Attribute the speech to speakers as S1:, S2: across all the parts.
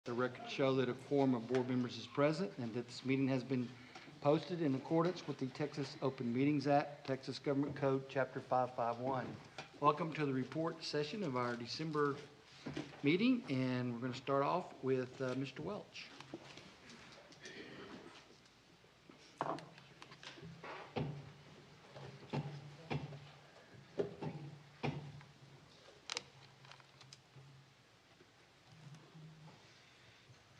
S1: The records show that a quorum of board members is present and that this meeting has been posted in accordance with the Texas Open Meetings Act, Texas Government Code, Chapter 551. Welcome to the report session of our December meeting, and we're going to start off with Mr. Welch.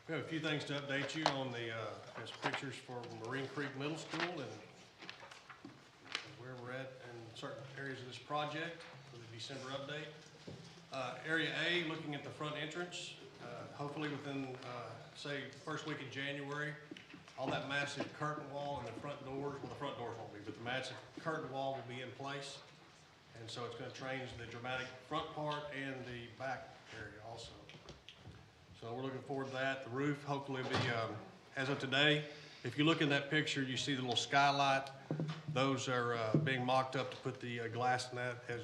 S2: We have a few things to update you on there's pictures for Marine Creek Middle School and where we're at in certain areas of this project for the December update. Area A, looking at the front entrance, hopefully within, say, first week of January, all that massive curtain wall and the front doors, well, the front doors won't be, but the massive curtain wall will be in place. And so it's going to change the dramatic front part and the back area also. So we're looking forward to that. The roof hopefully will be, as of today, if you look in that picture, you see the little skylight. Those are being mocked up to put the glass in that as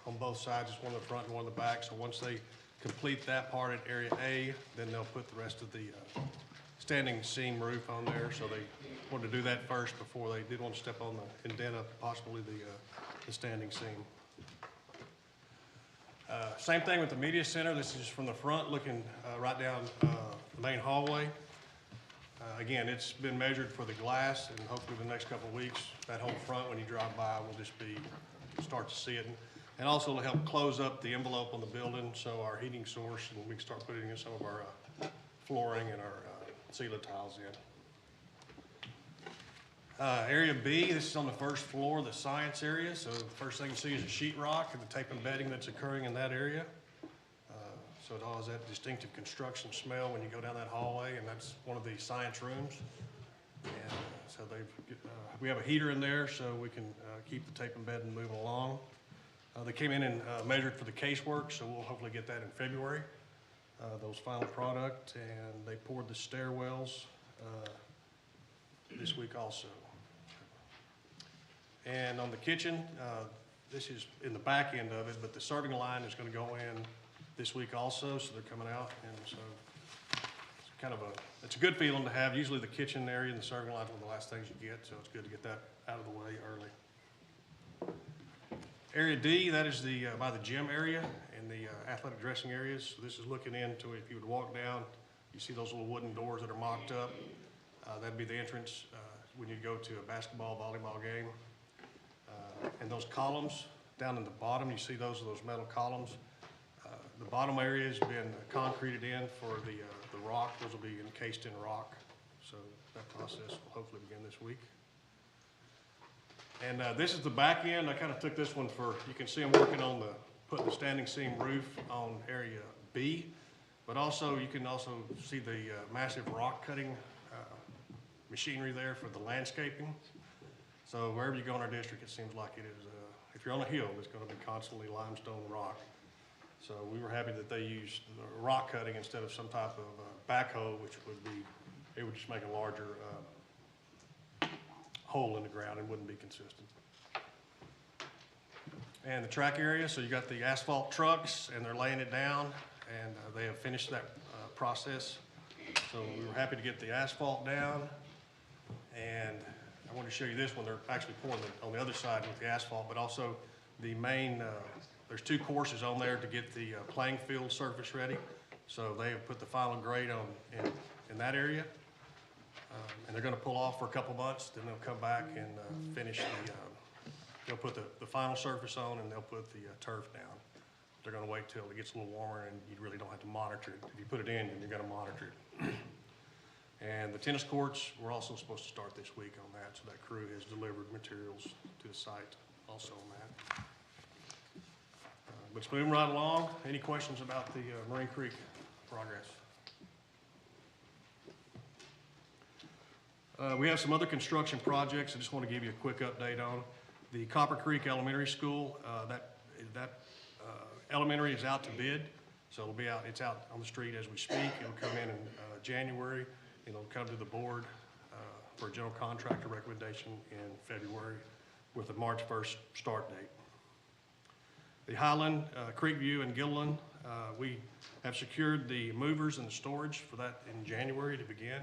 S2: on both sides. It's one in the front and one in the back. So once they complete that part at area A, then they'll put the rest of the standing seam roof on there. So they wanted to do that first before they did want to step on the indent up possibly the standing seam. Same thing with the media center. This is from the front looking right down the main hallway. Again, it's been measured for the glass, and hopefully the next couple of weeks, that whole front, when you drive by, will just be, start to see it. And also to help close up the envelope on the building, so our heating source, and we can start putting in some of our flooring and our ceiling tiles in. Area B, this is on the first floor, the science area. So the first thing you see is the sheetrock and the tape and bedding that's occurring in that area. So it all has that distinctive construction smell when you go down that hallway, and that's one of the science rooms. And so we have a heater in there so we can keep the tape and bedding moving along. They came in and measured for the casework, so we'll hopefully get that in February, those final product, and they poured the stairwells this week also. And on the kitchen, this is in the back end of it, but the serving line is going to go in this week also, so they're coming out, and so it's kind of it's a good feeling to have. Usually the kitchen area and the serving line are one of the last things you get, so it's good to get that out of the way early. Area D, that is the by the gym area and the athletic dressing areas. So this is looking into it. If you would walk down, you see those little wooden doors that are mocked up. That'd be the entrance when you go to a basketball, volleyball game. And those columns down in the bottom, you see those metal columns. The bottom area has been concreted in for the rock. Those will be encased in rock. So that process will hopefully begin this week. And this is the back end. I kind of took this one for, you can see I'm working on putting the standing seam roof on area B, but also you can also see the massive rock cutting machinery there for the landscaping. So wherever you go in our district, it seems like it is, if you're on a hill, it's going to be constantly limestone rock. So we were happy that they used the rock cutting instead of some type of backhoe, which would be, it would just make a larger hole in the ground and wouldn't be consistent. And the track area, so you got the asphalt trucks and they're laying it down, and they have finished that process. So we were happy to get the asphalt down, and I want to show you this one. They're actually pouring on the other side with the asphalt, but also the main, there's two courses on there to get the playing field surface ready. So they have put the final grade on in that area. And they're going to pull off for a couple months, then they'll come back and finish they'll put the final surface on, and they'll put the turf down. They're going to wait till it gets a little warmer and you really don't have to monitor it. If you put it in, then you're going to monitor it. And the tennis courts, we're also supposed to start this week on that, so that crew has delivered materials to the site also on that. But it's moving right along. Any questions about the Marine Creek progress? We have some other construction projects I just want to give you a quick update on. The Copper Creek Elementary School, that elementary is out to bid, so it'll be out. It's out on the street as we speak. It'll come in January. It'll come to the board for a general contractor recommendation in February with a March 1st start date. The Highland, Creekview, and Gilliland We have secured the movers and the storage for that in January to begin.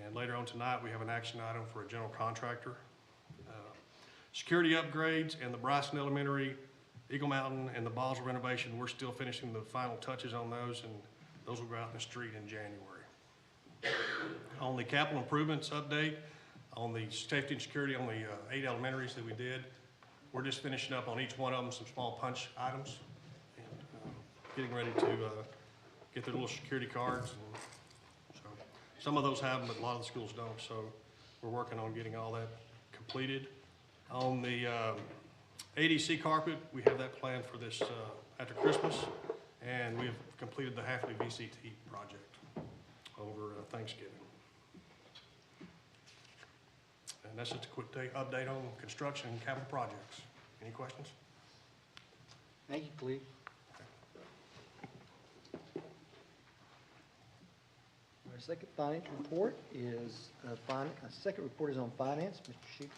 S2: And later on tonight, we have an action item for a general contractor. Security upgrades and the Bryson Elementary, Eagle Mountain, and the Boswell renovation, we're still finishing the final touches on those, and those will go out in the street in January. On the capital improvements update, on the safety and security on the 8 elementaries that we did, we're just finishing up on each one of them, some small punch items, and getting ready to get their little security cards. And so some of those have them, but a lot of the schools don't, so we're working on getting all that completed. On the ADC carpet, we have that planned for this after Christmas, and we have completed the Halfley VCT project over Thanksgiving. And that's just a quick update on construction and capital projects. Any questions?
S1: Thank you, Cleve. Our second financial report is, second report is on finance. Mr. Sheep.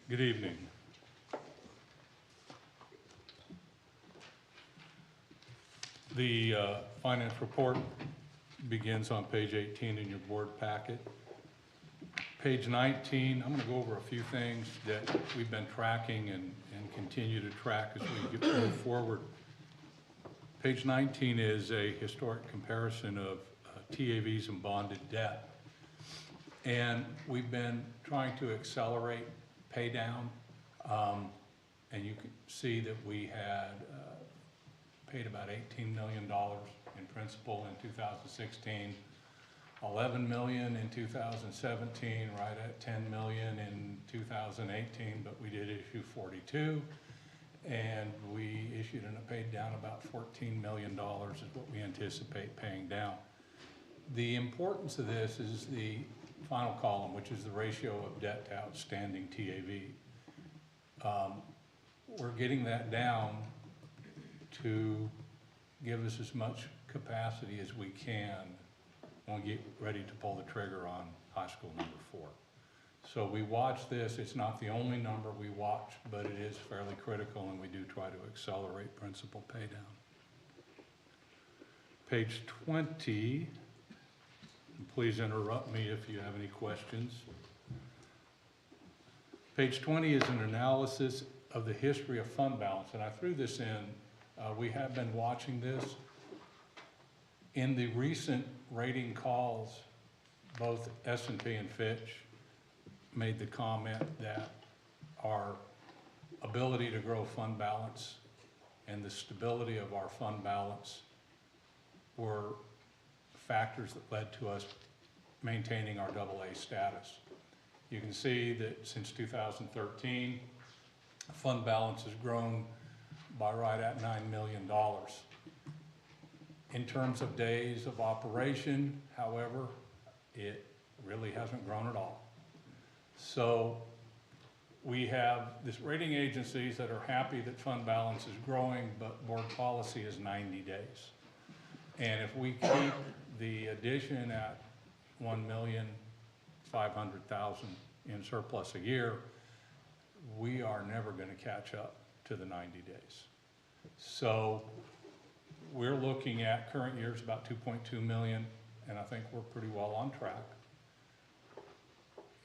S3: Good evening. The finance report begins on page 18 in your board packet. Page 19, I'm going to go over a few things that we've been tracking and continue to track as we move forward. Page 19 is a historic comparison of TAVs and bonded debt. And we've been trying to accelerate pay down, and you can see that we had paid about $18 million in principal in 2016, $11 million in 2017, right at $10 million in 2018, but we did issue 42, and we issued and paid down about $14 million is what we anticipate paying down. The importance of this is the final column, which is the ratio of debt to outstanding TAV. We're getting that down to give us as much capacity as we can when we get ready to pull the trigger on high school number 4. So we watch this. It's not the only number we watch, but it is fairly critical, and we do try to accelerate principal pay down. Page 20. Please interrupt me if you have any questions. Page 20 is an analysis of the history of fund balance, and I threw this in. We have been watching this. In the recent rating calls, both S&P and Fitch made the comment that our ability to grow fund balance and the stability of our fund balance were factors that led to us maintaining our AA status. You can see that since 2013, fund balance has grown by right at $9 million. In terms of days of operation, however, it really hasn't grown at all. So we have these rating agencies that are happy that fund balance is growing, but board policy is 90 days. And if we keep the addition at 1,500,000 in surplus a year, we are never going to catch up to the 90 days. So we're looking at current year's about 2.2 million, and I think we're pretty well on track.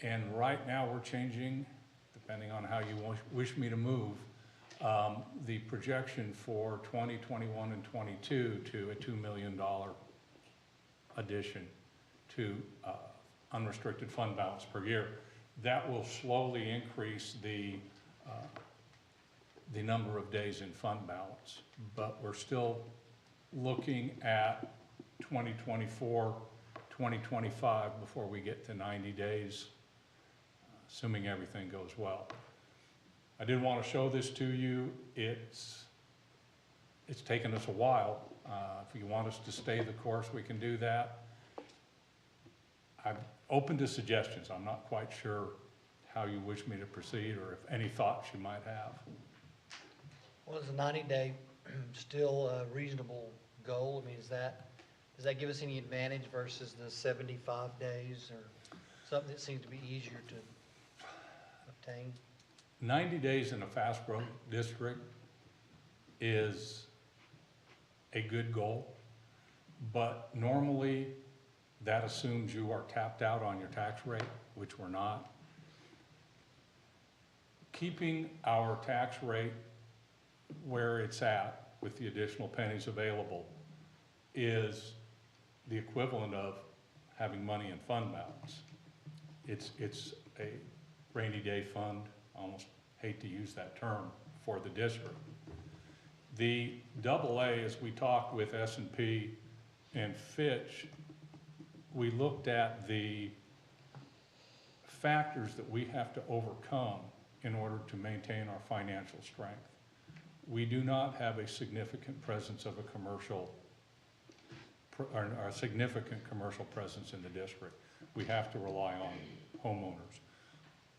S3: And right now we're changing, depending on how you wish me to move, the projection for 2021 and 22 to a $2 million addition to unrestricted fund balance per year. That will slowly increase the number of days in fund balance, but we're still looking at 2024, 2025 before we get to 90 days, assuming everything goes well. I did want to show this to you. It's taken us a while. If you want us to stay the course, we can do that. I'm open to suggestions. I'm not quite sure how you wish me to proceed or if any thoughts you might have.
S1: Well, is the 90-day still a reasonable goal? I mean, does that give us any advantage versus the 75 days or? something that seems to be easier to obtain?
S3: 90 days in a fast growth district is a good goal, but normally that assumes you are tapped out on your tax rate, which we're not. Keeping our tax rate where it's at with the additional pennies available is the equivalent of having money in fund balance. It's a rainy day fund, I almost hate to use that term, for the district. The AA, as we talked with S&P and Fitch, we looked at the factors that we have to overcome in order to maintain our financial strength. We do not have a significant presence of a commercial, or a significant commercial presence in the district. We have to rely on homeowners.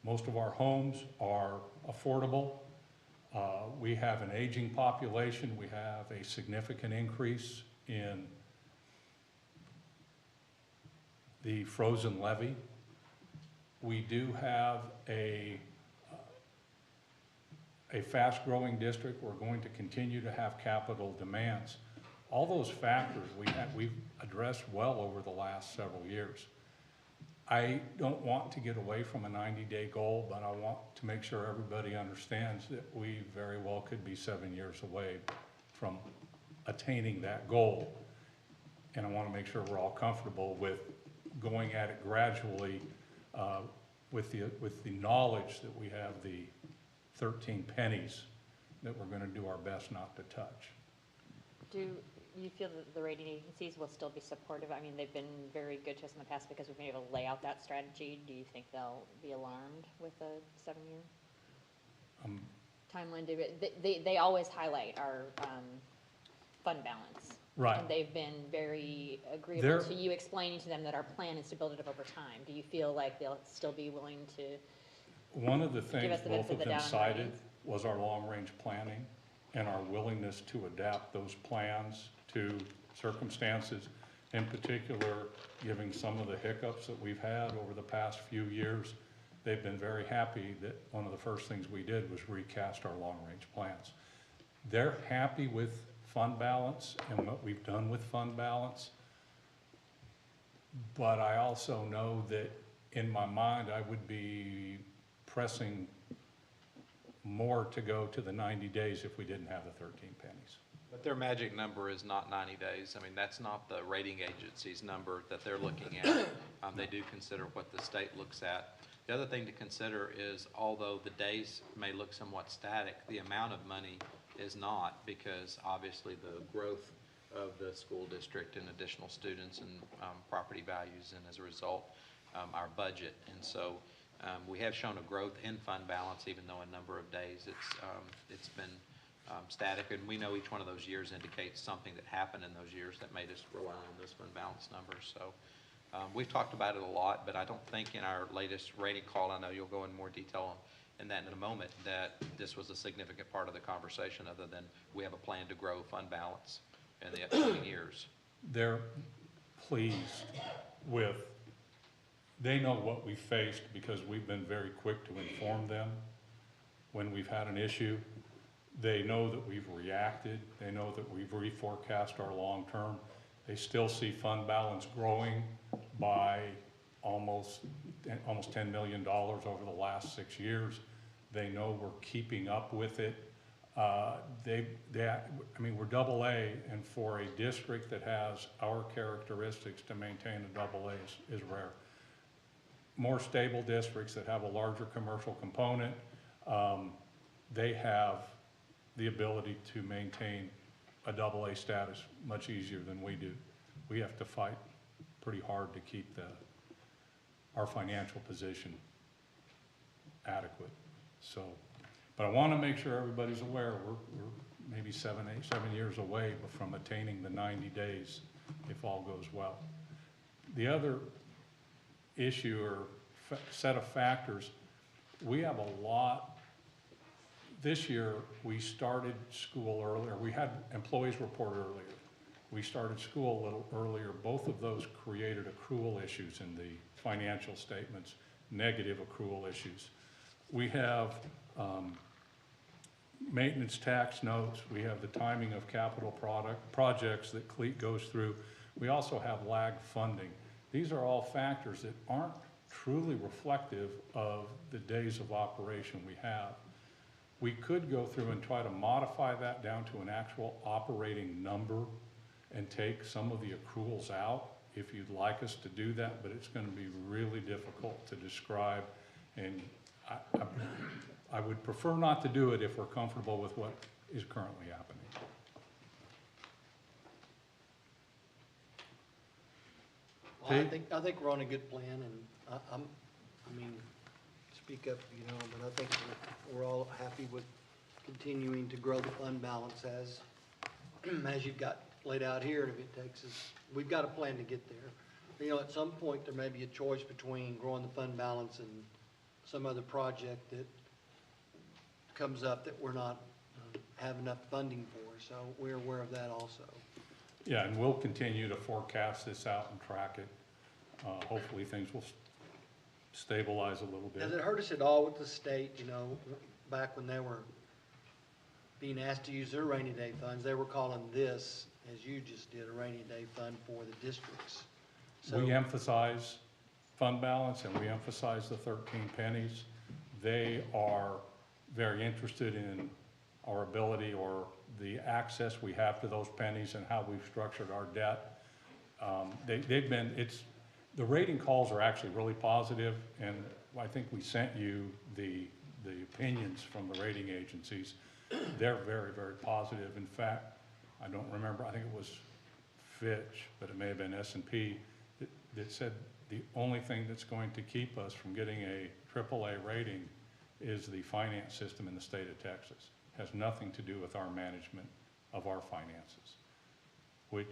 S3: Most of our homes are affordable. We have an aging population. We have a significant increase in the frozen levy. We do have a fast-growing district. We're going to continue to have capital demands. All those factors we've addressed well over the last several years. I don't want to get away from a 90-day goal, but I want to make sure everybody understands that we very well could be 7 years away from attaining that goal. And I want to make sure we're all comfortable with going at it gradually with the knowledge that we have the 13 pennies that we're going to do our best not to touch.
S4: Do you feel that the rating agencies will still be supportive? I mean, they've been very good to us in the past because we've been able to lay out that strategy. Do you think they'll be alarmed with a 7-year timeline? They always highlight our fund balance.
S3: Right.
S4: And they've been very agreeable to you explaining to them that our plan is to build it up over time. Do you feel like they'll still be willing to?
S3: One of the things
S4: us the
S3: both
S4: benefit
S3: of
S4: of the
S3: them
S4: doubt on
S3: cited
S4: ratings.
S3: was our long-range planning and our willingness to adapt those plans to circumstances, in particular, giving some of the hiccups that we've had over the past few years. They've been very happy that one of the first things we did was recast our long-range plans. They're happy with fund balance and what we've done with fund balance. But I also know that in my mind, I would be pressing more to go to the 90 days if we didn't have the 13 pennies.
S5: But their magic number is not 90 days. I mean, that's not the rating agency's number that they're looking at. They do consider what the state looks at. The other thing to consider is, although the days may look somewhat static, the amount of money is not, because obviously the growth of the school district and additional students and property values, and as a result, our budget. And so we have shown a growth in fund balance, even though a number of days it's been static, and we know each one of those years indicates something that happened in those years that made us rely on those fund balance numbers. So we've talked about it a lot, but I don't think in our latest rating call, I know you'll go in more detail in that in a moment, that this was a significant part of the conversation, other than we have a plan to grow fund balance in the upcoming years.
S3: They're pleased with, they know what we faced because we've been very quick to inform them when we've had an issue. They know that we've reacted. They know that we've reforecast our long term. They still see fund balance growing by almost $10 million over the last 6 years. They know we're keeping up with it. I mean, we're AA, and for a district that has our characteristics, to maintain a AA is rare. More stable districts that have a larger commercial component, they have the ability to maintain a AA status much easier than we do. We have to fight pretty hard to keep our financial position adequate. So, but I want to make sure everybody's aware we're maybe 7 years away from attaining the 90 days if all goes well. The other issue or set of factors, we have a lot. This year we started school earlier. We had employees report earlier. We started school a little earlier. Both of those created accrual issues in the financial statements, negative accrual issues. We have maintenance tax notes. We have the timing of capital projects that CLEAT goes through. We also have lag funding. These are all factors that aren't truly reflective of the days of operation we have. We could go through and try to modify that down to an actual operating number and take some of the accruals out if you'd like us to do that, but it's going to be really difficult to describe, and I would prefer not to do it if we're comfortable with what is currently happening.
S1: Well, I think we're on a good plan, and I mean, speak up, you know, but I think we're all happy with continuing to grow the fund balance as you've got laid out here. If it takes us, we've got a plan to get there. You know, at some point, there may be a choice between growing the fund balance and some other project that comes up that we're not have enough funding for, so we're aware of that also.
S3: Yeah, and we'll continue to forecast this out and track it. Hopefully, things will stabilize a little bit.
S1: Has it hurt us at all with the state, you know, back when they were being asked to use their rainy day funds, they were calling this, as you just did, a rainy day fund for the districts? So
S3: We emphasize fund balance and we emphasize the 13 pennies. They are very interested in our ability or the access we have to those pennies and how we've structured our debt. The rating calls are actually really positive, and I think we sent you the opinions from the rating agencies. They're very, very positive. In fact, I don't remember, I think it was Fitch, but it may have been S&P, that said the only thing that's going to keep us from getting a AAA rating is the finance system in the state of Texas. Has nothing to do with our management of our finances, which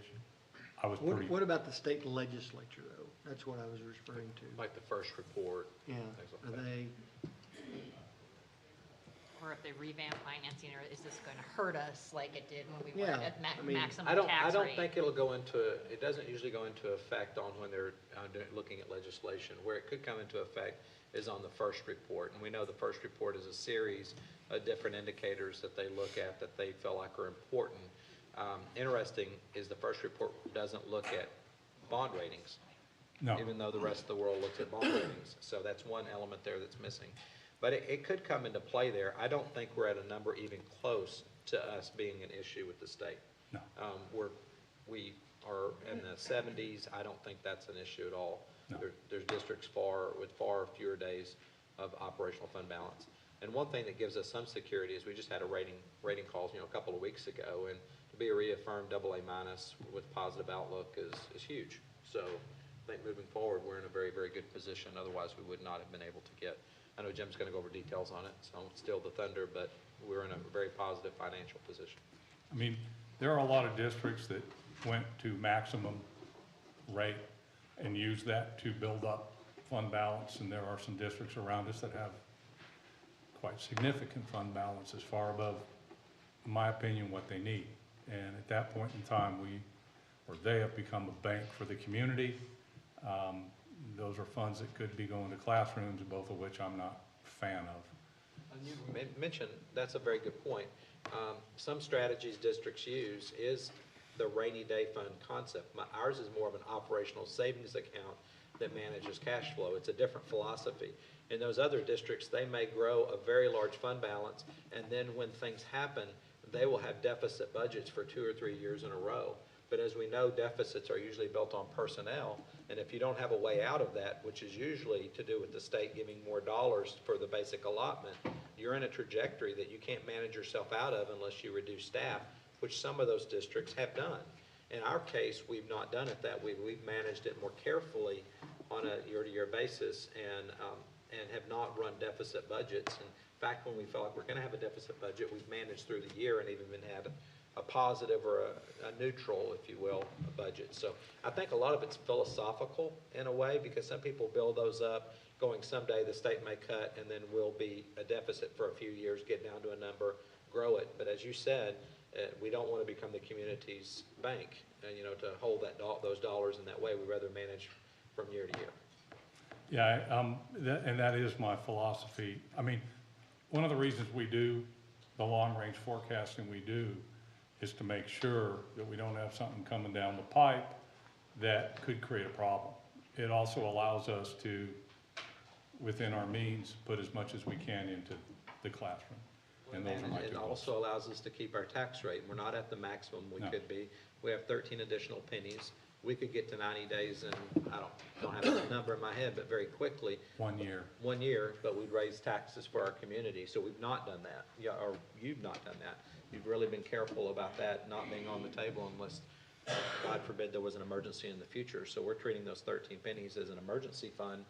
S3: I was pretty.
S1: What about the state legislature, though? That's what I was referring to.
S5: Like the first report.
S1: Yeah,
S5: things like
S1: are
S5: that.
S1: they,
S4: Or if they revamp financing, or is this going to hurt us like it did when we
S1: Yeah,
S4: were at
S1: I mean,
S4: maximum
S5: I
S4: tax
S5: don't
S4: rate?
S5: think it'll go into, it doesn't usually go into effect on when they're looking at legislation. Where it could come into effect is on the first report. And we know the first report is a series of different indicators that they look at that they feel like are important. Interesting is the first report doesn't look at bond ratings.
S3: No.
S5: Even though the rest of the world looks at bond ratings. So that's one element there that's missing. But it could come into play there. I don't think we're at a number even close to us being an issue with the state.
S3: No.
S5: We are in the 70s. I don't think that's an issue at all.
S3: No.
S5: There's districts with far fewer days of operational fund balance. And one thing that gives us some security is we just had a rating calls, a couple of weeks ago, and to be reaffirmed AA- with positive outlook is huge. So I think moving forward, we're in a very, very good position. Otherwise, we would not have been able to get. I know Jim's going to go over details on it, so I won't steal the thunder, but we're in a very positive financial position.
S3: I mean, there are a lot of districts that went to maximum rate and used that to build up fund balance, and there are some districts around us that have quite significant fund balance, as far above, in my opinion, what they need. And at that point in time, they have become a bank for the community. Those are funds that could be going to classrooms, both of which I'm not a fan of.
S5: And you mentioned, that's a very good point. Some strategies districts use is the rainy day fund concept. Ours is more of an operational savings account that manages cash flow. It's a different philosophy. In those other districts, they may grow a very large fund balance, and then when things happen, they will have deficit budgets for 2 or 3 years in a row. But as we know, deficits are usually built on personnel, and if you don't have a way out of that, which is usually to do with the state giving more dollars for the basic allotment, you're in a trajectory that you can't manage yourself out of unless you reduce staff, which some of those districts have done. In our case, we've not done it that way. We've managed it more carefully on a year-to-year basis and have not run deficit budgets. In fact, when we felt like we're going to have a deficit budget, we've managed through the year and even had a positive or a neutral, if you will, budget. So I think a lot of it's philosophical in a way, because some people build those up going someday the state may cut and then we'll be a deficit for a few years, get down to a number, grow it. But as you said, we don't want to become the community's bank. to hold those dollars in that way. We'd rather manage from year to year.
S3: Yeah, and that is my philosophy. I mean, one of the reasons we do the long-range forecasting we do is to make sure that we don't have something coming down the pipe that could create a problem. It also allows us to, within our means, put as much as we can into the classroom. And those are my two
S5: It
S3: goals.
S5: also allows us to keep our tax rate. We're not at the maximum we
S3: No.
S5: could be. We have 13 additional pennies. We could get to 90 days in, I don't have a number in my head, but very quickly,
S3: 1 year.
S5: 1 year, but we'd raise taxes for our community. So we've not done that. Yeah, or you've not done that. You've really been careful about that not being on the table unless, God forbid, there was an emergency in the future. So we're treating those 13 pennies as an emergency fund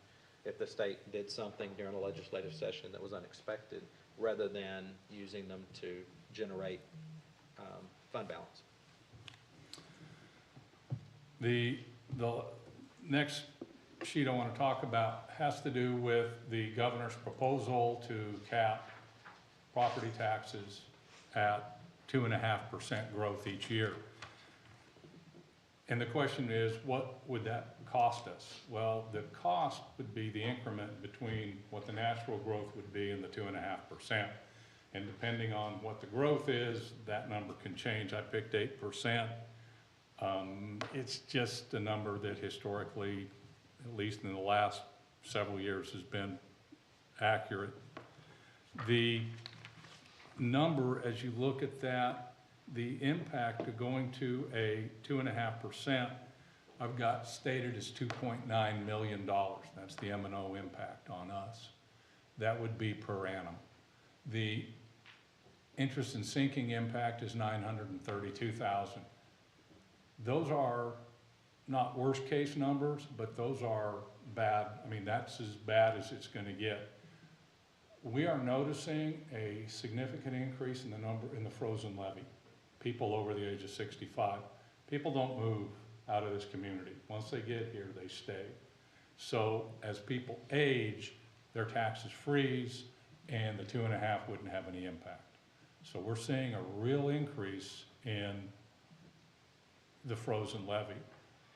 S5: if the state did something during a legislative session that was unexpected, rather than using them to generate fund balance.
S3: The next sheet I want to talk about has to do with the governor's proposal to cap property taxes at 2.5% growth each year. And the question is, what would that cost us? Well, the cost would be the increment between what the natural growth would be and the 2.5%. And depending on what the growth is, that number can change. I picked 8%. It's just a number that historically, at least in the last several years, has been accurate. The number, as you look at that, the impact of going to a 2.5%, I've got stated as $2.9 million. That's the M&O impact on us. That would be per annum. The interest and sinking impact is $932,000. Those are not worst case numbers, but those are bad. I mean, that's as bad as it's going to get. We are noticing a significant increase in the number in the frozen levy. People over the age of 65. People don't move out of this community. Once they get here, they stay. So as people age, their taxes freeze, and the 2.5 wouldn't have any impact. So we're seeing a real increase in the frozen levy.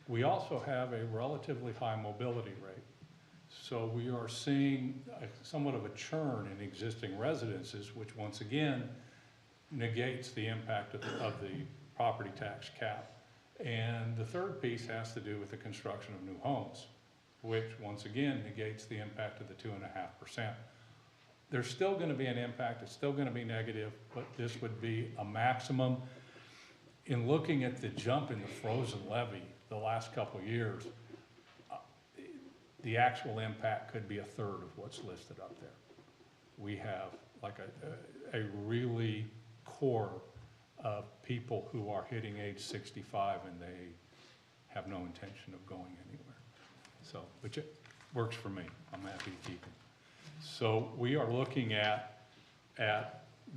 S3: We also have a relatively high mobility rate. So we are seeing somewhat of a churn in existing residences, which once again negates the impact of the property tax cap. And the third piece has to do with the construction of new homes, which once again negates the impact of the 2.5%. There's still going to be an impact, it's still going to be negative, but this would be a maximum. In looking at the jump in the frozen levy the last couple of years, the actual impact could be a third of what's listed up there. We have like a really core of people who are hitting age 65 and they have no intention of going anywhere. So, which it works for me. I'm happy to keep them. So we are looking at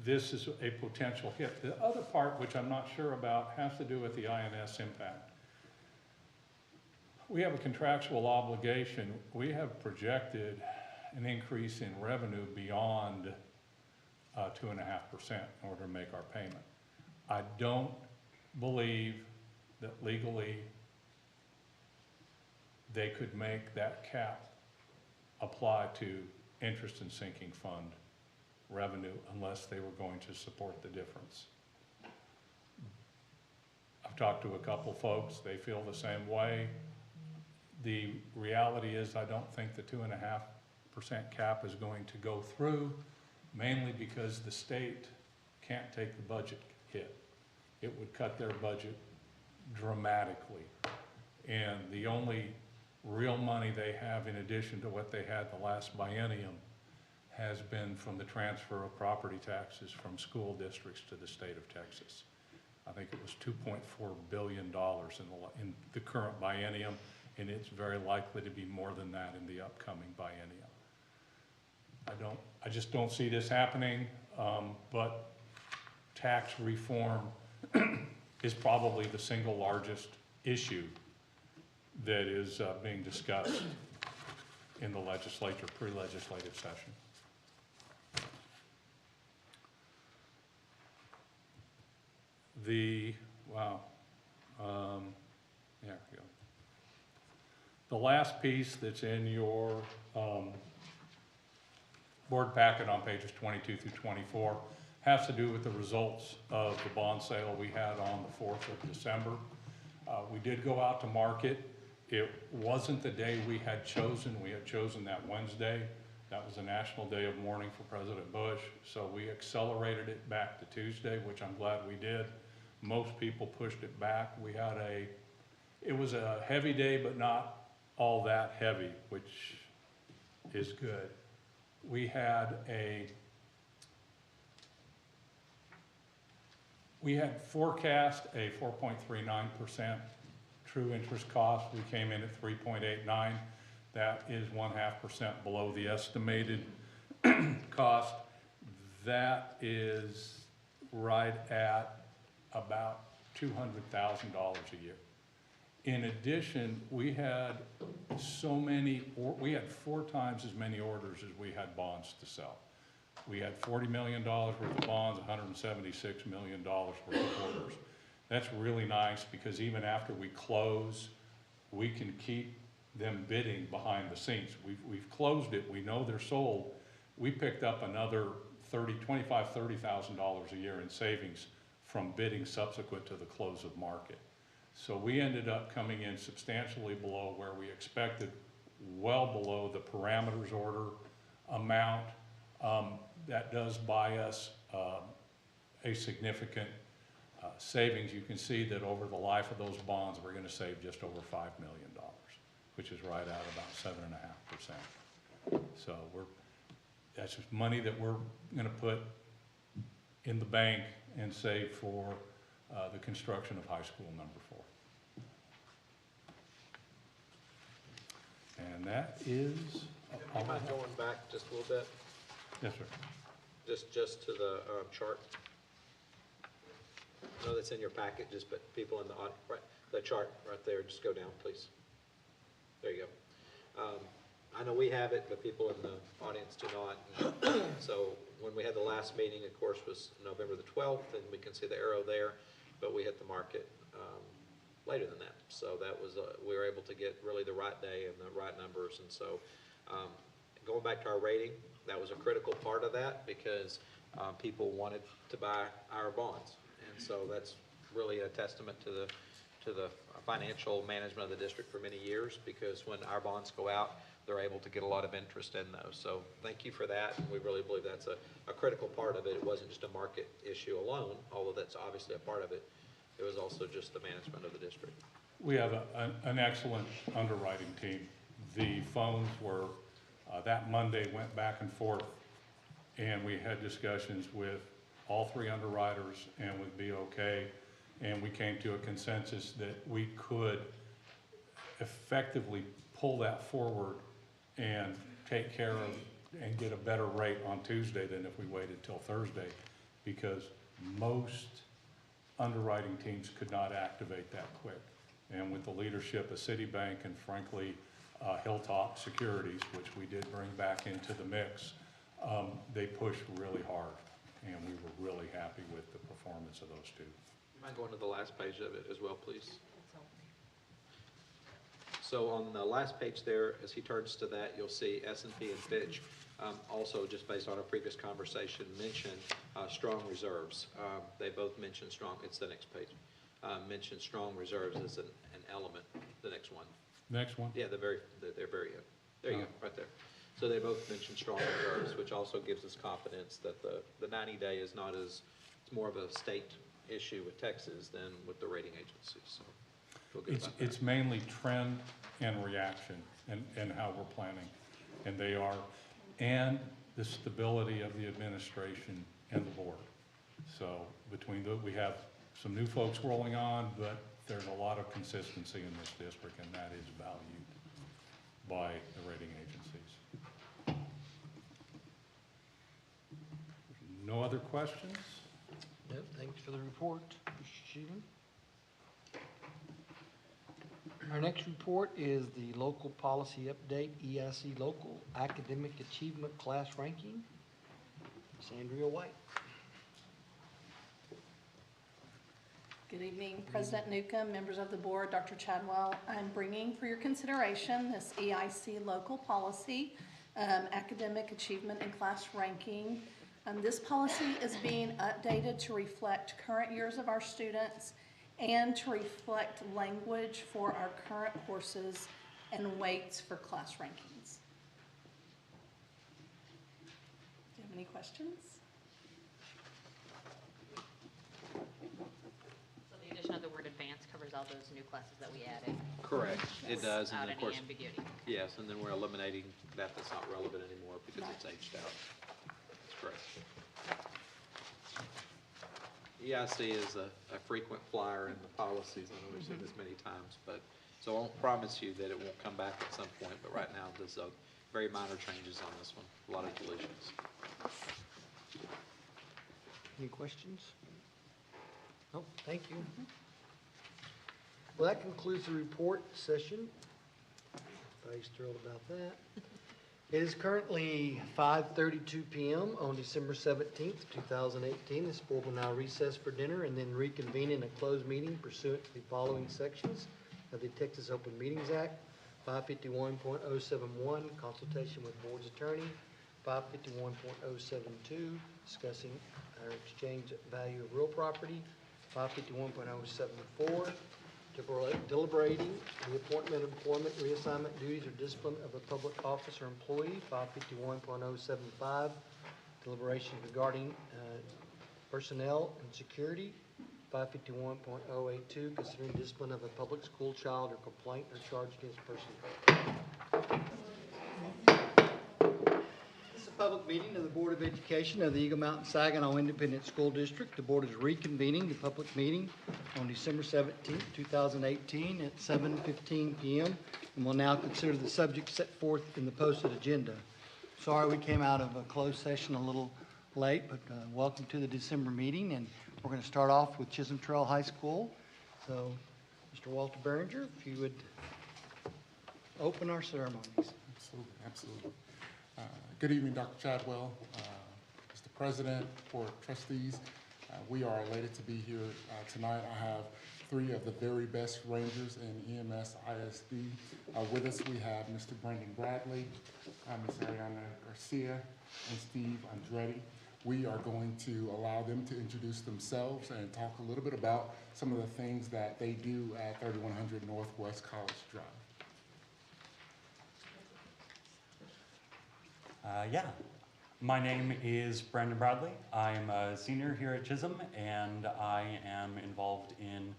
S3: this is a potential hit. The other part, which I'm not sure about, has to do with the INS impact. We have a contractual obligation. We have projected an increase in revenue beyond 2.5% in order to make our payment. I don't believe that legally they could make that cap apply to interest and sinking fund revenue unless they were going to support the difference. I've talked to a couple folks, they feel the same way. The reality is I don't think the 2.5% cap is going to go through, mainly because the state can't take the budget hit. It would cut their budget dramatically. And the only real money they have in addition to what they had the last biennium has been from the transfer of property taxes from school districts to the state of Texas. I think it was $2.4 billion in the current biennium, and it's very likely to be more than that in the upcoming biennium. I just don't see this happening, but tax reform is probably the single largest issue that is being discussed in the legislature, pre-legislative session. Wow, There we go. The last piece that's in your board packet on pages 22 through 24 has to do with the results of the bond sale we had on the 4th of December. We did go out to market. It wasn't the day we had chosen. We had chosen that Wednesday. That was a national day of mourning for President Bush. So we accelerated it back to Tuesday, which I'm glad we did. Most people pushed it back. It was a heavy day, but not all that heavy, which is good. We had forecast a 4.39% true interest cost. We came in at 3.89. That is 0.5% below the estimated cost. That is right at about $200,000 a year. In addition, we had we had 4 times as many orders as we had bonds to sell. We had $40 million worth of bonds, $176 million worth of orders. That's really nice because even after we close, we can keep them bidding behind the scenes. We've closed it, we know they're sold. We picked up another $30,000 a year in savings from bidding subsequent to the close of market. So we ended up coming in substantially below where we expected, well below the parameters order amount. That does buy us a significant savings. You can see that over the life of those bonds, we're going to save just over $5 million, which is right at about 7.5%. So that's just money that we're going to put in the bank and save for the construction of High School number 4. And that is
S6: Do you mind going back just a little bit,
S3: yes, sir.
S6: just to the chart? I know that's in your packet, but people in the, right, the chart right there, just go down, please. There you go. I know we have it, but people in the audience do not. So when we had the last meeting, of course, was November the 12th, and we can see the arrow there, but we hit the market later than that. So that was, we were able to get really the right day and the right numbers. And so going back to our rating, that was a critical part of that because people wanted to buy our bonds. And so that's really a testament to the financial management of the district for many years, because when our bonds go out, they're able to get a lot of interest in those. So thank you for that. And we really believe that's a critical part of it. It wasn't just a market issue alone, although that's obviously a part of it. It was also just the management of the district.
S3: We have an excellent underwriting team. The phones were, that Monday went back and forth, and we had discussions with all 3 underwriters and with BOK, and we came to a consensus that we could effectively pull that forward and take care of and get a better rate on Tuesday than if we waited till Thursday, because most underwriting teams could not activate that quick. And with the leadership of Citibank and frankly, Hilltop Securities, which we did bring back into the mix, they pushed really hard, and we were really happy with the performance of those 2.
S6: You mind going to the last page of it as well, please? So on the last page there, as he turns to that, you'll see S&P and Fitch, also just based on a previous conversation, mention strong reserves. They both mention strong, it's the next page, mention strong reserves as an element, the next one.
S3: Next one?
S6: Yeah, they're very end. There you go, right there. So they both mention strong reserves, which also gives us confidence that the 90-day is not as, it's more of a state issue with Texas than with the rating agencies. So feel good about that.
S3: It's mainly trend and reaction and how we're planning, and they are, and the stability of the administration and the board. So between we have some new folks rolling on, but there's a lot of consistency in this district, and that is valued by the rating agencies. No other questions?
S1: Yep, thanks for the report, Mr. Sheehan. Our next report is the local policy update, EIC Local Academic Achievement Class Ranking. Ms. Andrea White.
S7: Good evening, President Newcomb, members of the board, Dr. Chadwell. I'm bringing for your consideration this EIC local policy, academic achievement and class ranking. This policy is being updated to reflect current years of our students and to reflect language for our current courses and weights for class rankings. Do you have any questions?
S4: So the addition of the word advanced covers all those new classes that we added
S5: Correct, it does, and
S4: without
S5: then of
S4: any
S5: course,
S4: ambiguity.
S5: yes, and then we're eliminating that's not relevant anymore because it's
S7: Right.
S5: aged out. That's correct. EIC is a frequent flyer in the policies, I know we've said this many times, but, so I won't promise you that it won't come back at some point, but right now, there's very minor changes on this one, a lot of deletions.
S1: Any questions? No, thank you. Well, that concludes the report session. Everybody's thrilled about that. It is currently 5:32 PM on December 17th, 2018. This board will now recess for dinner and then reconvene in a closed meeting pursuant to the following sections of the Texas Open Meetings Act: 551.071, consultation with board's attorney; 551.072, discussing our exchange value of real property; 551.074, deliberating the appointment, employment, reassignment, duties, or discipline of a public officer or employee; 551.075, deliberation regarding personnel and security; 551.082, considering discipline of a public school child or complaint or charge against person. This is a public meeting of the Board of Education of the Eagle Mountain Saginaw Independent School District. The board is reconvening the public meeting on December 17th, 2018 at 7:15 PM and will now consider the subject set forth in the posted agenda. Sorry we came out of a closed session a little late, but welcome to the December meeting, and we're going to start off with Chisholm Trail High School. So, Mr. Walter Behringer, if you would open our ceremonies.
S8: Absolutely, absolutely. Good evening, Dr. Chadwell, Mr. President, Board of Trustees. We are elated to be here tonight. I have three of the very best Rangers in EMS ISD with us. We have Mr. Brandon Bradley, Ms. Ariana Garcia, and Steve Andretti. We are going to allow them to introduce themselves and talk a little bit about some of the things that they do at 3100 Northwest College Drive.
S9: My name is Brandon Bradley. I'm a senior here at Chisholm, and I am involved in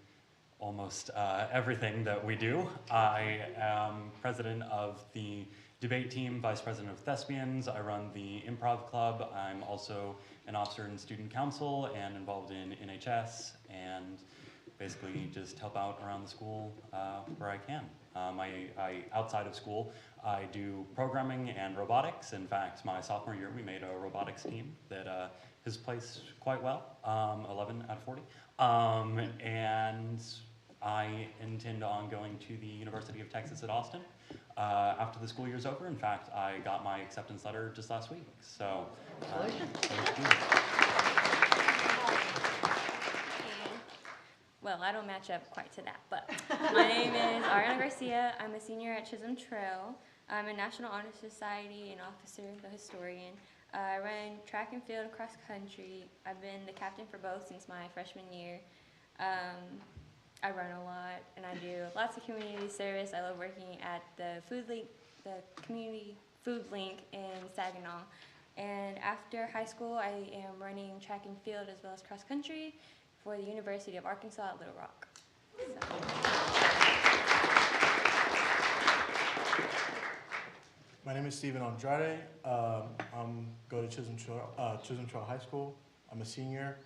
S9: almost everything that we do. I am president of the debate team, vice president of Thespians. I run the improv club. I'm also an officer in student council and involved in NHS, and basically just help out around the school where I can. Outside of school, I do programming and robotics. In fact, my sophomore year, we made a robotics team that has placed quite well, 11 out of 40. And I intend on going to the University of Texas at Austin after the school year's over. In fact, I got my acceptance letter just last week. So,
S10: well, I don't match up quite to that, but my name is Ariana Garcia. I'm a senior at Chisholm Trail. I'm a National Honor Society, an officer, the historian. I run track and field, cross country. I've been the captain for both since my freshman year. I run a lot, and I do lots of community service. I love working at the community food link in Saginaw. And after high school, I am running track and field as well as cross country for the University of Arkansas at Little Rock.
S11: My name is Steven Andrade. I'm go to Chisholm Trail High School. I'm a senior.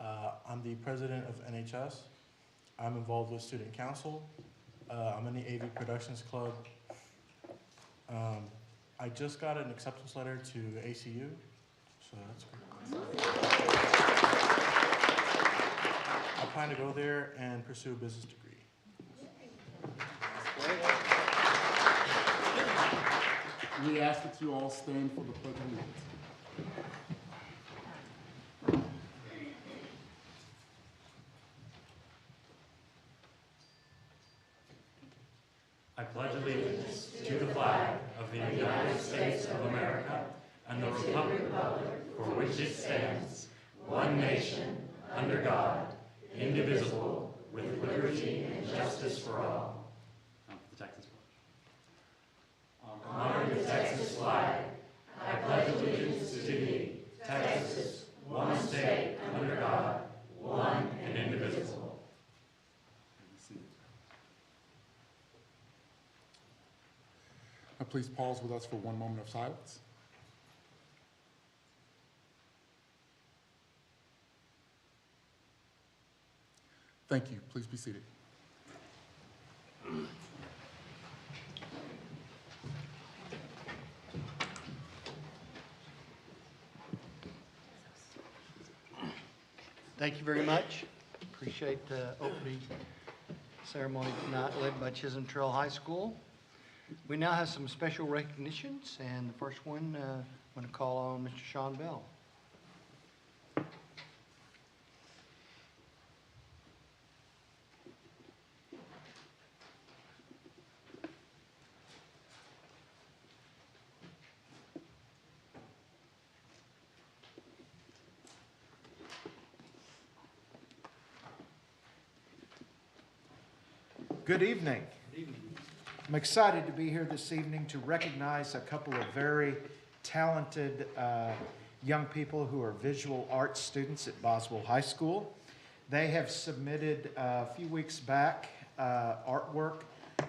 S11: I'm the president of NHS. I'm involved with student council. I'm in the AV Productions Club. I just got an acceptance letter to ACU, so that's great. I plan to go there and pursue a business degree.
S8: We ask that you all stand for the Pledge of Allegiance.
S9: to the flag of the United States of America and the republic for which it stands, one nation, under God, indivisible, with liberty and justice for all. The Texas flag. Honor the Texas flag. I pledge allegiance to thee, Texas, one state, under God, one and indivisible.
S8: Now please pause with us for one moment of silence. Thank you. Please be seated.
S1: Thank you very much. Appreciate the opening ceremony tonight led by Chisholm Trail High School. We now have some special recognitions, and the first one, I'm going to call on Mr. Sean Bell.
S12: Good evening. I'm excited to be here this evening to recognize a couple of very talented young people who are visual arts students at Boswell High School. They have submitted a few weeks back artwork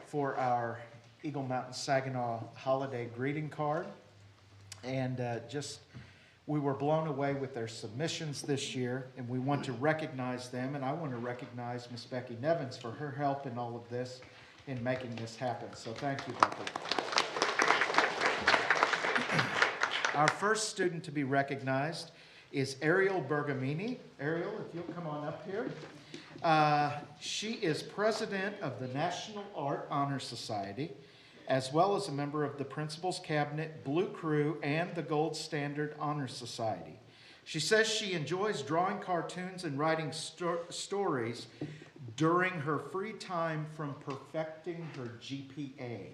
S12: for our Eagle Mountain Saginaw holiday greeting card. And we were blown away with their submissions this year, and we want to recognize them, and I want to recognize Miss Becky Nevins for her help in all of this, in making this happen. So thank you, Becky. Our first student to be recognized is Ariel Bergamini. Ariel, if you'll come on up here. She is president of the National Art Honor Society, as well as a member of the Principal's Cabinet, Blue Crew, and the Gold Standard Honor Society. She says she enjoys drawing cartoons and writing stories during her free time from perfecting her GPA.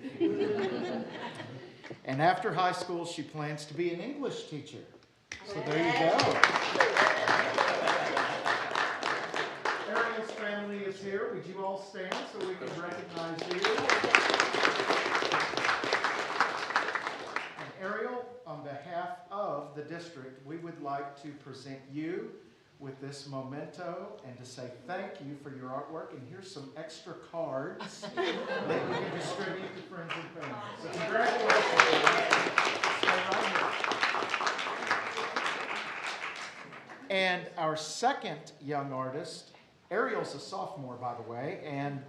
S12: And after high school, she plans to be an English teacher. So there you go. Ariel's family is here. Would you all stand so we can recognize you? Ariel, on behalf of the district, we would like to present you with this memento and to say thank you for your artwork. And here's some extra cards that you can distribute to friends and family. So congratulations. Stay right here. And our second young artist, Ariel's a sophomore, by the way, and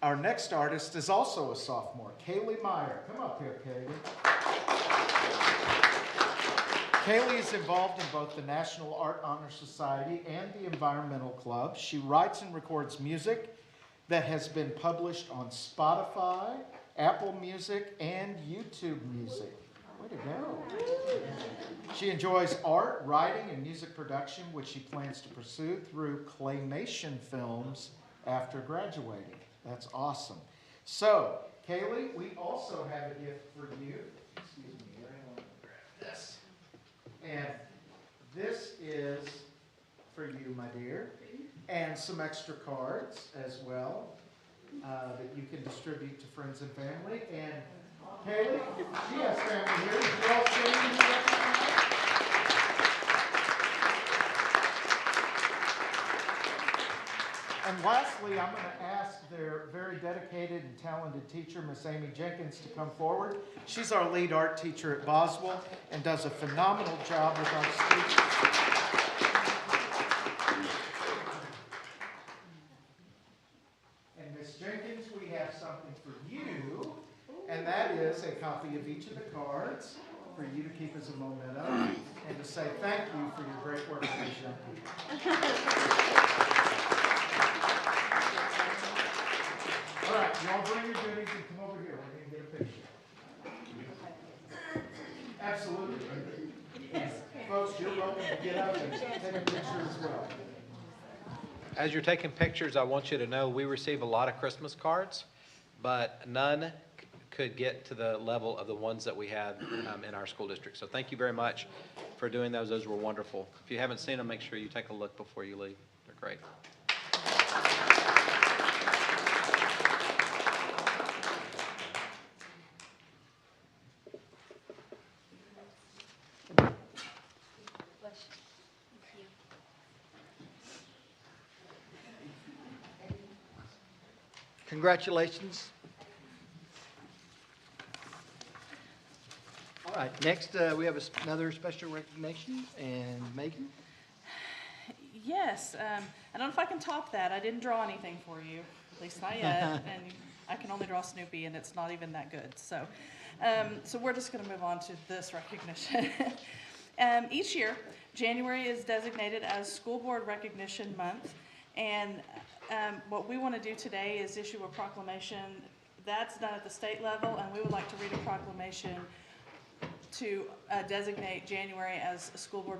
S12: our next artist is also a sophomore, Kaylee Meyer. Come up here, Kaylee. Kaylee is involved in both the National Art Honor Society and the Environmental Club. She writes and records music that has been published on Spotify, Apple Music, and YouTube Music. Way to go. She enjoys art, writing, and music production, which she plans to pursue through claymation films after graduating. That's awesome. So, Kaylee, we also have a gift for you. Excuse me, I want to grab this. And this is for you, my dear, and some extra cards as well that you can distribute to friends and family. And Kaylee, she has family here. Did you all stand and recognize? And lastly, I'm going to ask their very dedicated and talented teacher, Miss Amy Jenkins, to come forward. She's our lead art teacher at Boswell and does a phenomenal job with our students. And Miss Jenkins, we have something for you, and that is a copy of each of the cards for you to keep as a memento and to say thank you for your great work with these young people. All right, y'all bring your goodies and come over here. We're going to get a picture. Absolutely. And folks, you're welcome to get up and take a picture as well.
S6: As you're taking pictures, I want you to know we receive a lot of Christmas cards, but none could get to the level of the ones that we had in our school district. So thank you very much for doing those. Those were wonderful. If you haven't seen them, make sure you take a look before you leave. They're great.
S1: Congratulations. All right, next, we have another special recognition, and Megan?
S7: Yes, I don't know if I can top that. I didn't draw anything for you, at least not yet, and I can only draw Snoopy, and it's not even that good. So, so we're just going to move on to this recognition. Each year, January is designated as School Board Recognition Month, and what we want to do today is issue a proclamation. That's done at the state level, and we would like to read a proclamation to designate January as a School Board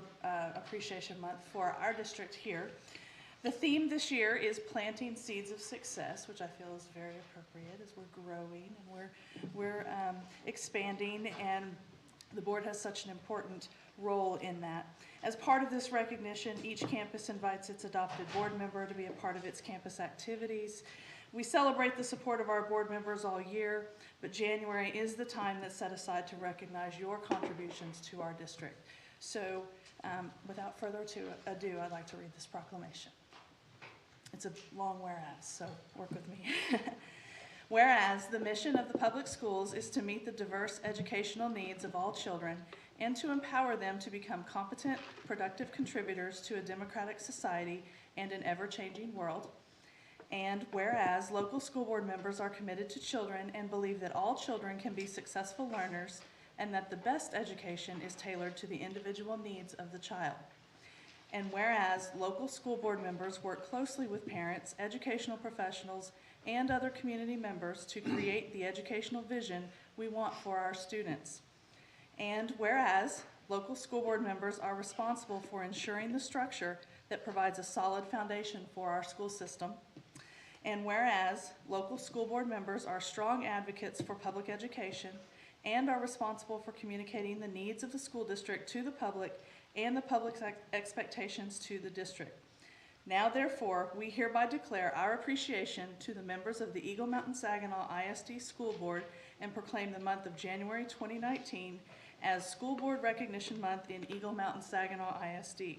S7: Appreciation Month for our district here. The theme this year is planting seeds of success, which I feel is very appropriate as we're growing and we're expanding, and the board has such an important role in that. As part of this recognition, each campus invites its adopted board member to be a part of its campus activities. We celebrate the support of our board members all year, but January is the time that's set aside to recognize your contributions to our district. So without further ado, I'd like to read this proclamation. It's a long whereas, so work with me. Whereas the mission of the public schools is to meet the diverse educational needs of all children and to empower them to become competent, productive contributors to a democratic society and an ever-changing world. And whereas local school board members are committed to children and believe that all children can be successful learners and that the best education is tailored to the individual needs of the child. And whereas local school board members work closely with parents, educational professionals, and other community members to create the educational vision we want for our students. And whereas local school board members are responsible for ensuring the structure that provides a solid foundation for our school system. And whereas local school board members are strong advocates for public education and are responsible for communicating the needs of the school district to the public and the public's expectations to the district. Now therefore, we hereby declare our appreciation to the members of the Eagle Mountain Saginaw ISD School Board and proclaim the month of January 2019 as School Board Recognition Month in Eagle Mountain Saginaw ISD.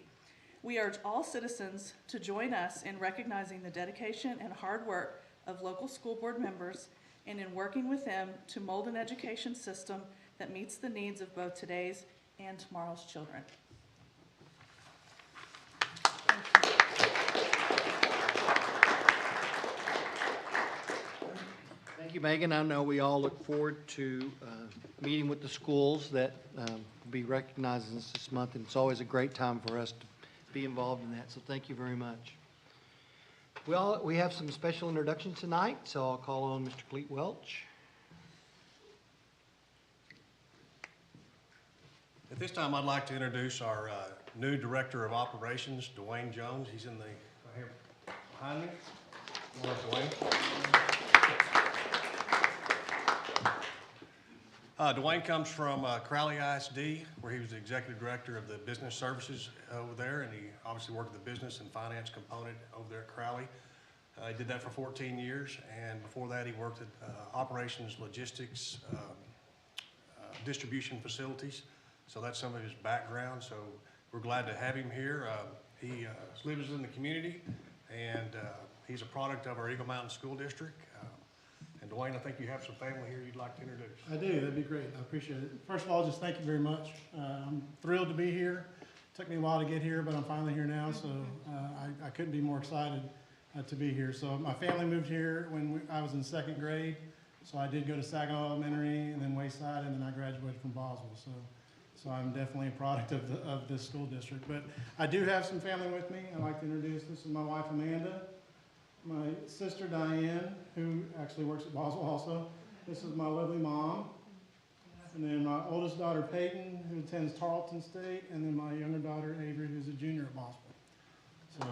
S7: We urge all citizens to join us in recognizing the dedication and hard work of local school board members and in working with them to mold an education system that meets the needs of both today's and tomorrow's children.
S1: Thank you, Megan. I know we all look forward to meeting with the schools that will be recognizing us this month, and it's always a great time for us to be involved in that, so thank you very much. We have some special introductions tonight, so I'll call on Mr. Cleet Welch.
S2: At this time, I'd like to introduce our new Director of Operations, Dwayne Jones. He's in the, right here behind me. Come on up, Dwayne. Dwayne comes from Crowley ISD, where he was the Executive Director of the Business Services over there, and he obviously worked at the business and finance component over there at Crowley. He did that for 14 years, and before that he worked at operations, logistics, distribution facilities. So that's some of his background, so we're glad to have him here. He lives in the community, and he's a product of our Eagle Mountain School District. And Dwayne, I think you have some family here you'd like to introduce.
S13: I do, that'd be great, I appreciate it. First of all, just thank you very much. I'm thrilled to be here. Took me a while to get here, but I'm finally here now, so I couldn't be more excited to be here. So my family moved here when I was in second grade, so I did go to Saginaw Elementary and then Wayside, and then I graduated from Boswell. So I'm definitely a product of this school district. But I do have some family with me. I'd like to introduce, this is my wife Amanda, my sister Diane, who actually works at Boswell also. This is my lovely mom. And then my oldest daughter Peyton, who attends Tarleton State, and then my younger daughter Avery, who's a junior at Boswell. So.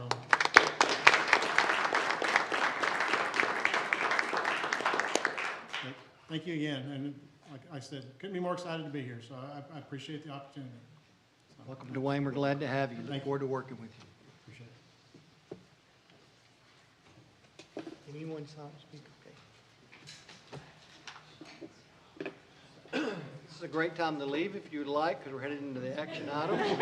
S13: thank you again, and like I said, couldn't be more excited to be here, so I appreciate the opportunity. So,
S1: Welcome, Dwayne. We're glad to have you.
S13: Thank
S1: Look
S13: you.
S1: forward to working with you.
S13: Appreciate it.
S1: Anyone sign to speak? Okay. This is a great time to leave if you would like, because we're headed into the action items.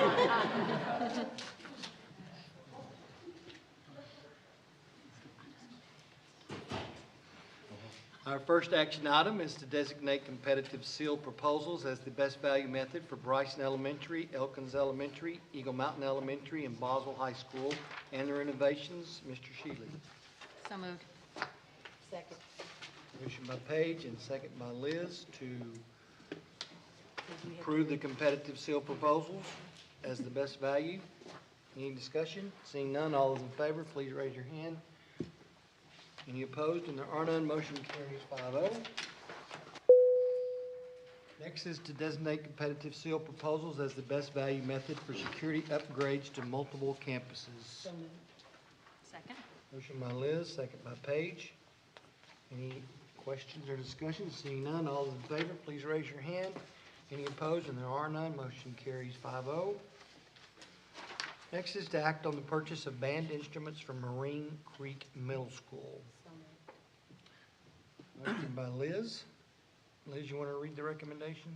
S1: Our first action item is to designate competitive seal proposals as the best value method for Bryson Elementary, Elkins Elementary, Eagle Mountain Elementary, and Boswell High School and their innovations. Mr. Shealy.
S4: So moved. Second.
S1: Motion by Paige and second by Liz to approve the competitive seal proposals as the best value. Any discussion? Seeing none, all those in favor, please raise your hand. Any opposed? And there are none. Motion carries 5-0. Next is to designate competitive seal proposals as the best value method for security upgrades to multiple campuses.
S4: So moved. Second.
S1: Motion by Liz, second by Paige. Any questions or discussion? Seeing none, all those in favor, please raise your hand. Any opposed? And there are none. Motion carries 5-0. Next is to act on the purchase of band instruments from Marine Creek Middle School. Motion by Liz. Liz, you want to read the recommendation?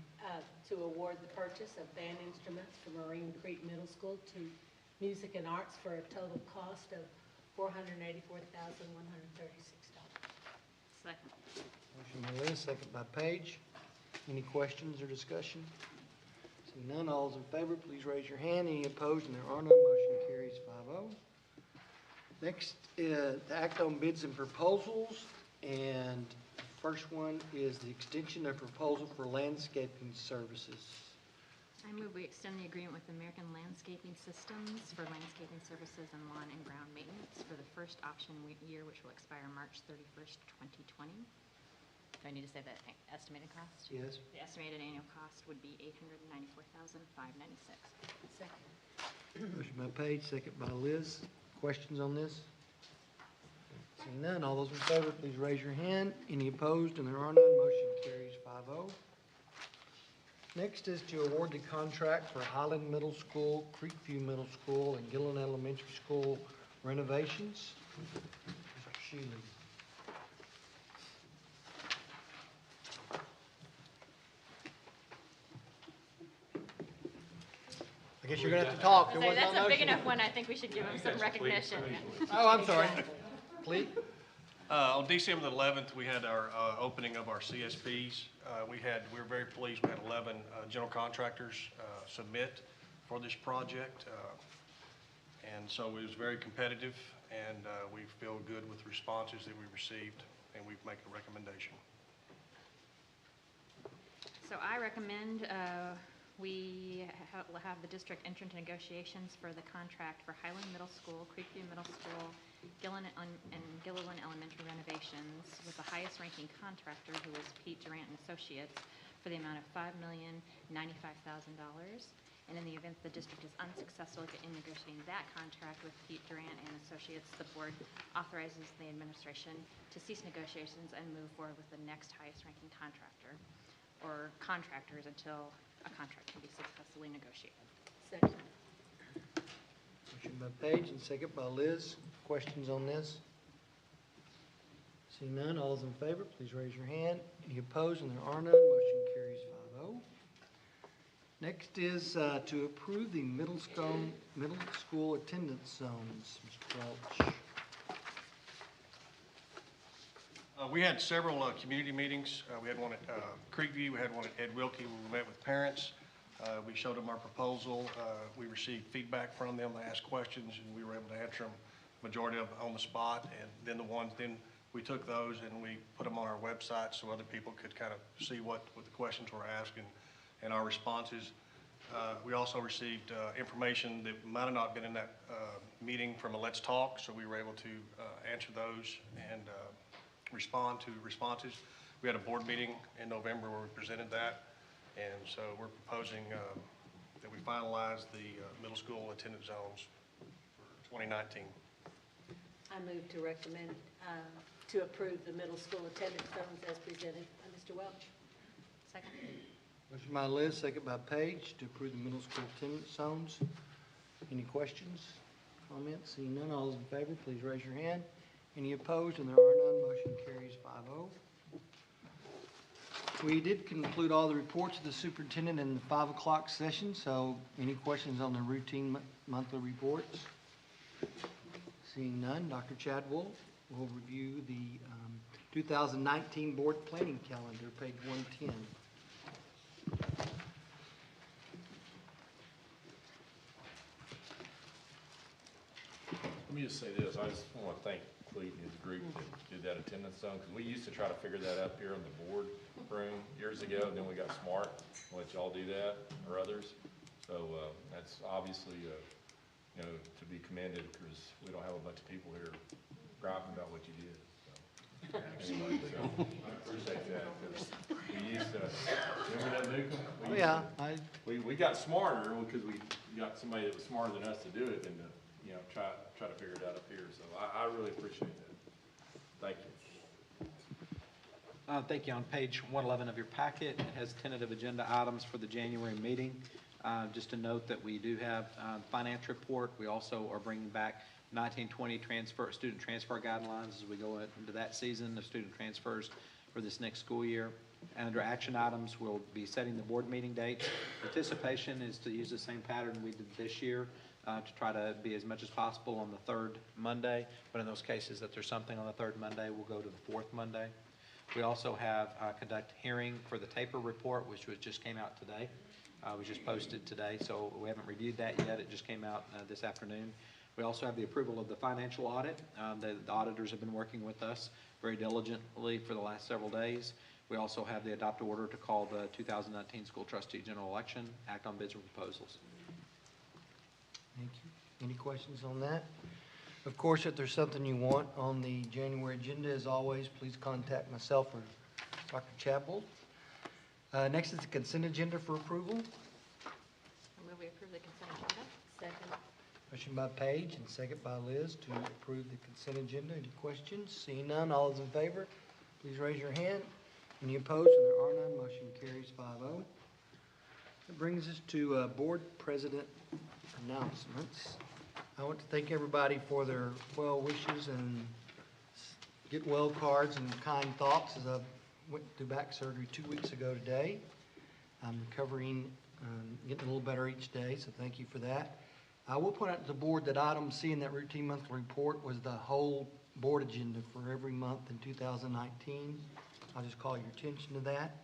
S14: To award the purchase of band instruments for Marine Creek Middle School to Music and Arts for a total cost of $484,136.
S4: Second.
S1: Motion by Liz, second by Paige. Any questions or discussion? Seeing none, all those in favor, please raise your hand. Any opposed? And there are none. Motion carries 5-0. Next, to act on bids and proposals. And first one is the extension of proposal for landscaping services.
S4: I move we extend the agreement with American Landscaping Systems for landscaping services and lawn and ground maintenance for the first option year, which will expire March 31st, 2020. Do I need to say the estimated cost?
S1: Yes.
S4: The estimated annual cost would be $894,596.
S14: Second.
S1: Motion by Paige, second by Liz. Questions on this? Seeing none, all those in favor, please raise your hand. Any opposed? And there are none. Motion carries 5-0. Next is to award the contract for Highland Middle School, Creekview Middle School, and Gillen Elementary School renovations. Mr. Shealy. I guess you're gonna have to talk. There was no
S4: That's a big
S1: motion.
S4: enough one, I think we should give him some recognition.
S1: Oh, I'm sorry. Please.
S2: On December the 11th, we had our opening of our CSPs. We were very pleased. We had 11 general contractors submit for this project. And so it was very competitive, and we feel good with the responses that we received, and we've made a recommendation.
S4: So I recommend we have the district enter into negotiations for the contract for Highland Middle School, Creekview Middle School, Gillen and Gilliland Elementary renovations with the highest ranking contractor, who is Pete Durant and Associates, for the amount of $5,095,000. And in the event the district is unsuccessful in negotiating that contract with Pete Durant and Associates, the board authorizes the administration to cease negotiations and move forward with the next highest ranking contractor or contractors until a contract can be successfully negotiated.
S14: Second.
S1: Motion by Paige and second by Liz. Questions on this? Seeing none, all those in favor, please raise your hand. Any opposed? And there are none. Motion carries 5-0. Next is to approve the middle school attendance zones. Mr. Welch.
S2: We had several community meetings. We had one at Creekview, we had one at Ed Wilkie, where we met with parents. We showed them our proposal. We received feedback from them. They asked questions, and we were able to answer them, majority of them on the spot. And then we took those and we put them on our website so other people could kind of see what the questions were asked and our responses. We also received information that might have not been in that meeting from a Let's Talk, so we were able to answer those and respond to responses. We had a board meeting in November where we presented that, and so we're proposing that we finalize the middle school attendance zones for 2019.
S14: I move to recommend to approve the middle school attendance zones as presented by Mr. Mr. Welch.
S4: Second.
S1: Motion by Liz, second by Paige, to approve the middle school attendance zones. Any questions, comments? Seeing none, all those in favor, please raise your hand. Any opposed? And there are none, motion carries 5-0. We did conclude all the reports of the superintendent in the 5 o'clock session, so any questions on the routine monthly reports? Seeing none, Dr. Chadwell will review the 2019 board planning calendar, page 110.
S15: Let me just say this, I just want to thank Clete and his group that did that attendance zone, because we used to try to figure that out here in the board room years ago, and then we got smart, and let y'all do that, or others. So, that's obviously, you know, to be commended, because we don't have a bunch of people here griping about what you did, so. Anyway, so, I appreciate that, because we used to, remember that, Newcomb?
S1: Oh, yeah,
S15: We got smarter, because we got somebody that was smarter than us to do it, and to, you know, try to figure it out up here, so I really appreciate that. Thank you.
S5: Thank you. On page 111 of your packet, it has tentative agenda items for the January meeting. Just to note that we do have finance report. We also are bringing back 1920 student transfer guidelines as we go into that season of student transfers for this next school year. And under action items, we'll be setting the board meeting dates. Anticipation is to use the same pattern we did this year. To try to be as much as possible on the third Monday, but in those cases that there's something on the third Monday, we'll go to the fourth Monday. We also have conduct hearing for the TAPER report, which just came out today. Was just posted today, so we haven't reviewed that yet. It just came out this afternoon. We also have the approval of the financial audit. The auditors have been working with us very diligently for the last several days. We also have the adopt order to call the 2019 school trustee general election, act on bids and proposals.
S1: Thank you. Any questions on that? Of course, if there's something you want on the January agenda, as always, please contact myself or Dr. Chapel. Next is the consent agenda for approval.
S4: I move we approve the consent agenda.
S14: Second.
S1: Motion by Paige and second by Liz to approve the consent agenda. Any questions? Seeing none, all those in favor, please raise your hand. Any opposed? And there are none, motion carries 5-0. That brings us to board president announcements. I want to thank everybody for their well wishes and get well cards and kind thoughts as I went through back surgery 2 weeks ago today. I'm recovering, getting a little better each day, so thank you for that. I will point out to the board that item C in that routine monthly report was the whole board agenda for every month in 2019. I'll just call your attention to that.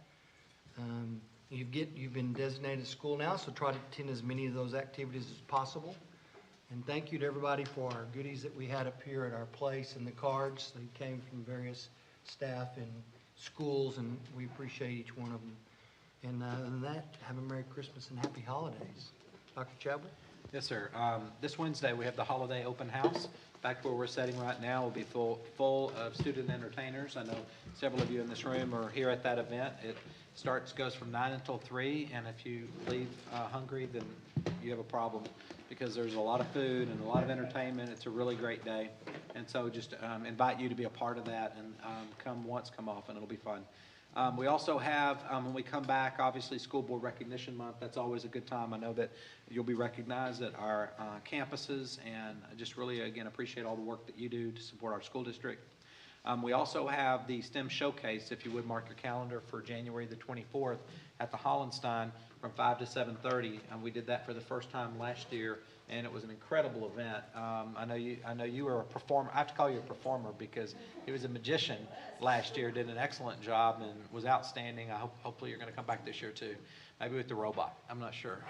S1: You've been designated school now, so try to attend as many of those activities as possible. And thank you to everybody for our goodies that we had up here at our place and the cards. They came from various staff and schools, and we appreciate each one of them. And other than that, have a Merry Christmas and Happy Holidays. Dr. Chadwell?
S5: Yes, sir. This Wednesday, we have the holiday open house. Back where we're sitting right now will be full of student entertainers. I know several of you in this room are here at that event. It goes from 9 until 3, and if you leave hungry, then you have a problem, because there's a lot of food and a lot of entertainment. It's a really great day. And so just invite you to be a part of that, and come once, come often. It'll be fun. We also have, when we come back, obviously School Board Recognition Month. That's always a good time. I know that you'll be recognized at our campuses, and I just really, again, appreciate all the work that you do to support our school district. We also have the STEM Showcase, if you would mark your calendar, for January the 24th at the Hollenstein from 5 to 7:30. And we did that for the first time last year, and it was an incredible event. I know you were a performer. I have to call you a performer, because he was a magician last year, did an excellent job, and was outstanding. Hopefully you're going to come back this year too, maybe with the robot. I'm not sure.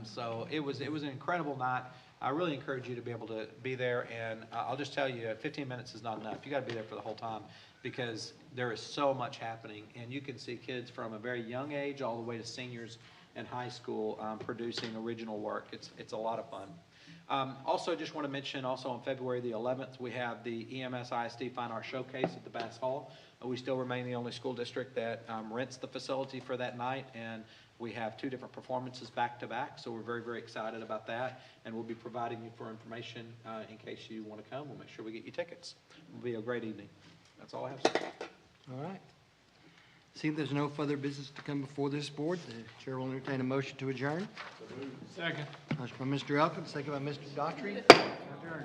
S5: So it was an incredible night. I really encourage you to be able to be there, and I'll just tell you, 15 minutes is not enough. You got to be there for the whole time, because there is so much happening, and you can see kids from a very young age all the way to seniors in high school producing original work. It's a lot of fun. Also, just want to mention, also on February the 11th, we have the EMS ISD Fine Art Showcase at the Bass Hall. We still remain the only school district that rents the facility for that night, and we have 2 different performances back to back, so we're very, very excited about that, and we'll be providing you for information in case you want to come. We'll make sure we get you tickets. It'll be a great evening. That's all I have, sir.
S1: All right. Seeing there's no further business to come before this board, the chair will entertain a motion to adjourn.
S3: Second.
S1: Motion by Mr. Elkins, second by Mr. Daughtry. Adjourn.